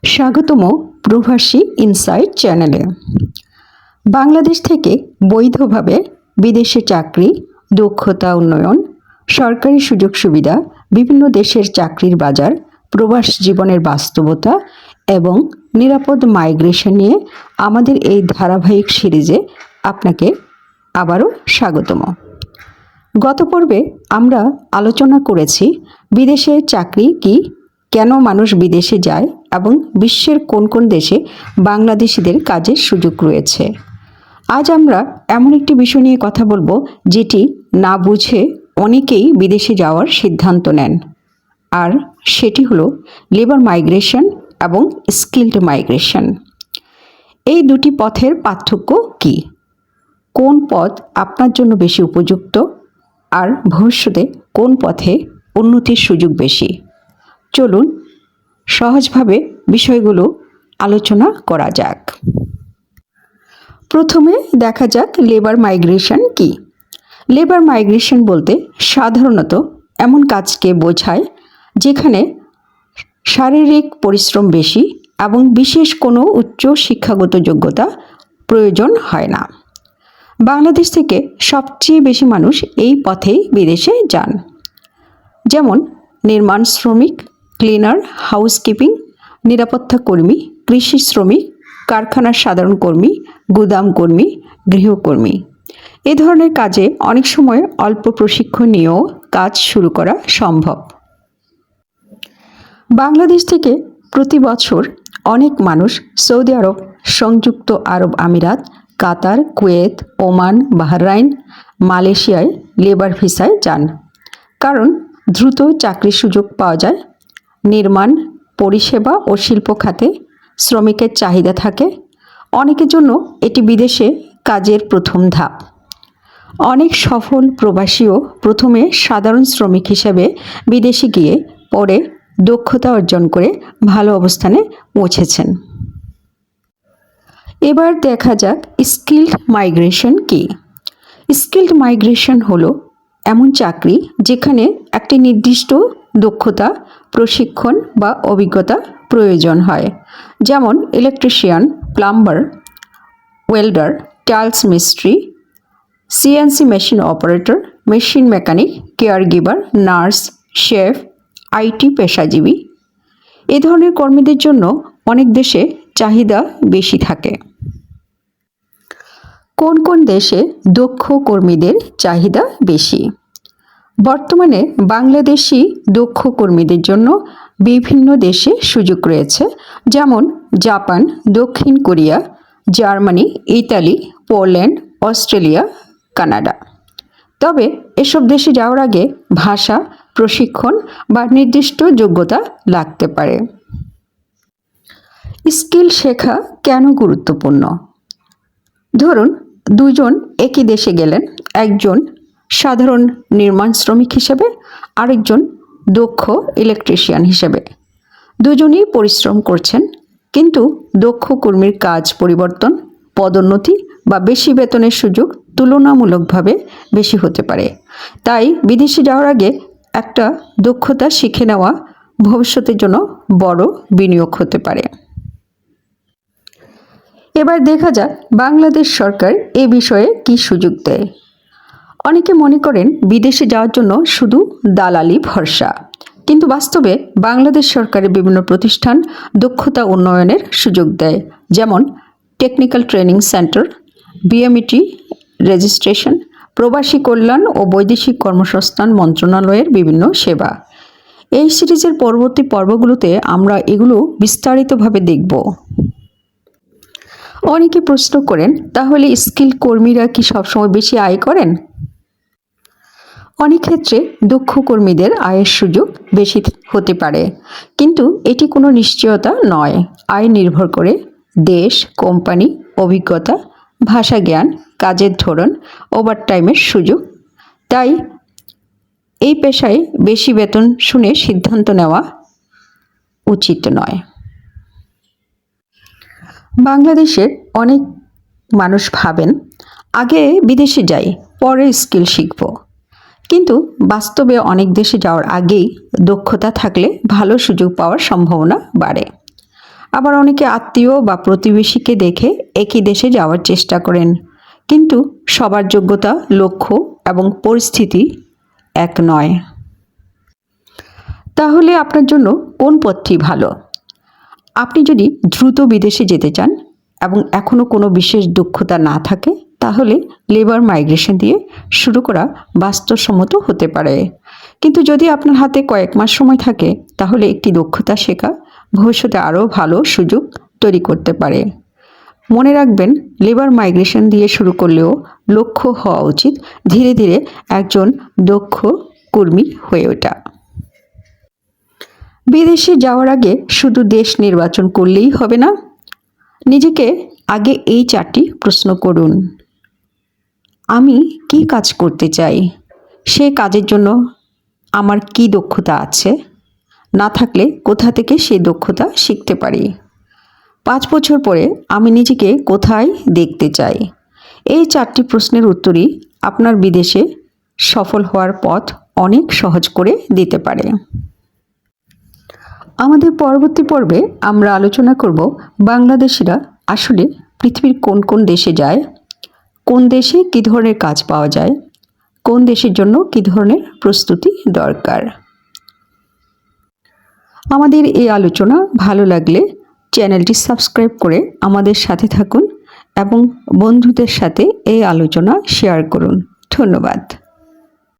স্বাগতম প্রবাসী ইনসাইট চ্যানেলে। বাংলাদেশ থেকে বৈধভাবে বিদেশে চাকরি, দক্ষতা উন্নয়ন, সরকারি সুযোগ সুবিধা, বিভিন্ন দেশের চাকরির বাজার, প্রবাস জীবনের বাস্তবতা এবং নিরাপদ মাইগ্রেশন নিয়ে আমাদের এই ধারাবাহিক সিরিজে আপনাকে আবারও স্বাগতম। গত পর্বে আমরা আলোচনা করেছি বিদেশে চাকরি কি, কেন মানুষ বিদেশে যায় এবং বিশ্বের কোন কোন দেশে বাংলাদেশিদের কাজের সুযোগ রয়েছে। আজ আমরা এমন একটি বিষয় নিয়ে কথা বলবো যেটি না বুঝে অনেকেই বিদেশে যাওয়ার সিদ্ধান্ত নেন, আর সেটি হলো লেবার মাইগ্রেশন এবং স্কিলড মাইগ্রেশন। এই দুটি পথের পার্থক্য কী, কোন পথ আপনার জন্য বেশি উপযুক্ত, আর ভবিষ্যতে কোন পথে উন্নতির সুযোগ বেশি। চলুন সহজভাবে বিষয়গুলো আলোচনা করা যাক। প্রথমে দেখা যাক লেবার মাইগ্রেশন কি। লেবার মাইগ্রেশন বলতে সাধারণত এমন কাজকে বোঝায় যেখানে শারীরিক পরিশ্রম বেশি এবং বিশেষ কোনো উচ্চ শিক্ষাগত যোগ্যতা প্রয়োজন হয় না। বাংলাদেশ থেকে সবচেয়ে বেশি মানুষ এই পথেই বিদেশে যান, যেমন নির্মাণ শ্রমিক, ক্লিনার, হাউসকিপিং, নিরাপত্তা কর্মী, কৃষি শ্রমিক, কারখানার সাধারণ কর্মী, গুদাম কর্মী, গৃহকর্মী। এ ধরনের কাজে অনেক সময় অল্প প্রশিক্ষণ নিয়েও কাজ শুরু করা সম্ভব। বাংলাদেশ থেকে প্রতি বছর অনেক মানুষ সৌদি আরব, সংযুক্ত আরব আমিরাত, কাতার, কুয়েত, ওমান, বাহরাইন, মালয়েশিয়ায় লেবার ভিসায় যান, কারণ দ্রুত চাকরির সুযোগ পাওয়া যায়। নির্মাণ, পরিষেবা ও শিল্প খাতে শ্রমিকের চাহিদা থাকে। অনেকের জন্য এটি বিদেশে কাজের প্রথম ধাপ। অনেক সফল প্রবাসীও প্রথমে সাধারণ শ্রমিক হিসেবে বিদেশে গিয়ে পরে দক্ষতা অর্জন করে ভালো অবস্থানে পৌঁছেছেন। এবার দেখা যাক স্কিলড মাইগ্রেশন কি। স্কিলড মাইগ্রেশন হলো এমন চাকরি যেখানে একটি নির্দিষ্ট দক্ষতা, প্রশিক্ষণ বা অভিজ্ঞতা প্রয়োজন হয়, যেমন ইলেকট্রিশিয়ান, প্লাম্বার, ওয়েল্ডার, টাইলস মিস্ত্রি, CNC machine operator, machine mechanic, care giver, nurse, chef, IT পেশাজীবী। এ ধরনের কর্মীদের জন্য অনেক দেশে চাহিদা বেশি থাকে। কোন কোন দেশে দক্ষ কর্মীদের চাহিদা বেশি? বর্তমানে বাংলাদেশি দক্ষ কর্মীদের জন্য বিভিন্ন দেশে সুযোগ রয়েছে, যেমন জাপান, দক্ষিণ Korea, Germany, Italy, Poland, Australia, Canada. তবে এসব দেশে যাওয়ার আগে ভাষা, প্রশিক্ষণ বা নির্দিষ্ট যোগ্যতা লাগতে পারে। স্কিল শেখা কেন গুরুত্বপূর্ণ? ধরুন দুজন একই দেশে গেলেন, একজন সাধারণ নির্মাণ শ্রমিক হিসেবে, আরেকজন দক্ষ ইলেকট্রিশিয়ান হিসেবে। দুজনেই পরিশ্রম করছেন, কিন্তু দক্ষ কর্মীর কাজ পরিবর্তন, পদোন্নতি বা বেশি বেতনের সুযোগ তুলনামূলকভাবে বেশি হতে পারে। তাই বিদেশে যাওয়ার আগে একটা দক্ষতা শিখে নেওয়া ভবিষ্যতের জন্য বড় বিনিয়োগ হতে পারে। এবার দেখা যাক বাংলাদেশ সরকার এ বিষয়ে কী সুযোগ দেয়। অনেকে মনে করেন বিদেশে যাওয়ার জন্য শুধু দালালি ভরসা, কিন্তু বাস্তবে বাংলাদেশ সরকারের বিভিন্ন প্রতিষ্ঠান দক্ষতা উন্নয়নের সুযোগ দেয়, যেমন technical training centre, BMET registration, প্রবাসী কল্যাণ ও বৈদেশিক কর্মসংস্থান মন্ত্রণালয়ের বিভিন্ন সেবা। এই সিরিজের পরবর্তী পর্বগুলোতে আমরা এগুলো বিস্তারিতভাবে দেখব। অনেকে প্রশ্ন করেন, তাহলে স্কিল কর্মীরা কি সবসময় বেশি আয় করেন? অনেক ক্ষেত্রে দক্ষ কর্মীদের আয়ের সুযোগ বেশি হতে পারে, কিন্তু এটি কোনো নিশ্চয়তা নয়। আয় নির্ভর করে দেশ, কোম্পানি, অভিজ্ঞতা, ভাষা জ্ঞান, কাজের ধরন, ওভারটাইমের সুযোগ। তাই এই পেশায় বেশি বেতন শুনে সিদ্ধান্ত নেওয়া উচিত নয়। বাংলাদেশের অনেক মানুষ ভাবেন আগে বিদেশে যাই, পরে স্কিল শিখব, কিন্তু বাস্তবে অনেক দেশে যাওয়ার আগেই দক্ষতা থাকলে ভালো সুযোগ পাওয়ার সম্ভাবনা বাড়ে। আবার অনেকে আত্মীয় বা প্রতিবেশীকে দেখে একই দেশে যাওয়ার চেষ্টা করেন, কিন্তু সবার যোগ্যতা, লক্ষ্য এবং পরিস্থিতি এক নয়। তাহলে আপনার জন্য কোন পথটি ভালো? আপনি যদি দ্রুত বিদেশে যেতে চান এবং এখনও কোনো বিশেষ দক্ষতা না থাকে, তাহলে লেবার মাইগ্রেশন দিয়ে শুরু করা বাস্তবসম্মত হতে পারে। কিন্তু যদি আপনার হাতে কয়েক মাস সময় থাকে, তাহলে একটি দক্ষতা শেখা ভবিষ্যতে আরও ভালো সুযোগ তৈরি করতে পারে। মনে রাখবেন, লেবার মাইগ্রেশন দিয়ে শুরু করলেও লক্ষ্য হওয়া উচিত ধীরে ধীরে একজন দক্ষ কর্মী হয়ে ওঠা। বিদেশে যাওয়ার আগে শুধু দেশ নির্বাচন করলেই হবে না। নিজেকে আগে এই 4টি প্রশ্ন করুন। আমি কি কাজ করতে চাই? সে কাজের জন্য আমার কি দক্ষতা আছে? না থাকলে কোথা থেকে সেই দক্ষতা শিখতে পারি? 5 বছর পরে আমি নিজেকে কোথায় দেখতে চাই? এই 4টি প্রশ্নের উত্তরই আপনার বিদেশে সফল হওয়ার পথ অনেক সহজ করে দিতে পারে। আমাদের পরবর্তী পর্বে আমরা আলোচনা করব বাংলাদেশিরা আসলে পৃথিবীর কোন কোন দেশে যায়, কোন দেশে কী ধরনের কাজ পাওয়া যায়, কোন দেশের জন্য কী ধরনের প্রস্তুতি দরকার। আমাদের এই আলোচনা ভালো লাগলে চ্যানেলটি সাবস্ক্রাইব করে আমাদের সাথে থাকুন এবং বন্ধুদের সাথে এই আলোচনা শেয়ার করুন। ধন্যবাদ।